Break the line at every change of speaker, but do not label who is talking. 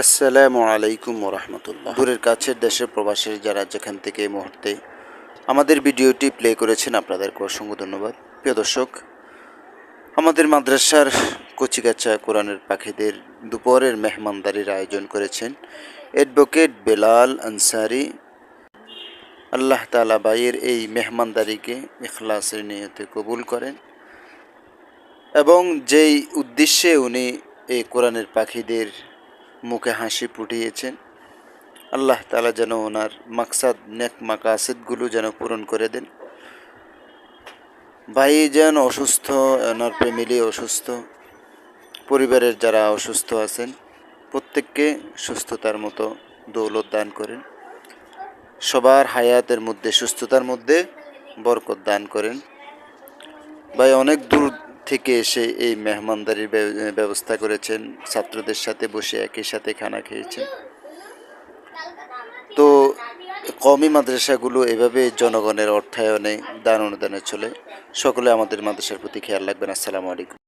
আসসালামু আলাইকুম ওরহমতুল্লাহ। দূরের কাছের দেশের প্রবাসীর যারা যেখান থেকে এই মুহূর্তে আমাদের ভিডিওটি প্লে করেছেন, আপনাদেরকে অসংখ্য ধন্যবাদ। প্রিয় দর্শক, আমাদের মাদ্রাসার কচিকাচা কোরআনের পাখিদের দুপুরের মেহমানদারির আয়োজন করেছেন অ্যাডভোকেট বেলাল আনসারি। আল্লাহ তাআলা ভাইয়ের এই মেহমানদারিকে ইখলাসের নিয়তে কবুল করেন এবং যেই উদ্দেশ্যে উনি এই কোরআনের পাখিদের মুখে হাসি ফুটিয়েছেন, আল্লাহ তাআলা যেন ওনার মাকসাদ নেক মাকাসিদগুলো যেন পূরণ করে দেন। ভাই যেন অসুস্থ, ওনার ফ্যামিলি অসুস্থ, পরিবারের যারা অসুস্থ আছেন প্রত্যেককে সুস্থতার মতো দৌলত দান করেন, সবার হায়াতের মধ্যে সুস্থতার মধ্যে বরকত দান করেন। ভাই অনেক দূর থেকে এসে এই মেহমানদারির ব্যবস্থা করেছেন, ছাত্রদের সাথে বসে একই সাথে খানা খেয়েছেন। তো কওমি মাদ্রাসাগুলো এভাবে জনগণের অর্থায়নে দান অনুদানে চলে। সকলে আমাদের মাদ্রাসার প্রতি খেয়াল রাখবেন। আসসালামু আলাইকুম।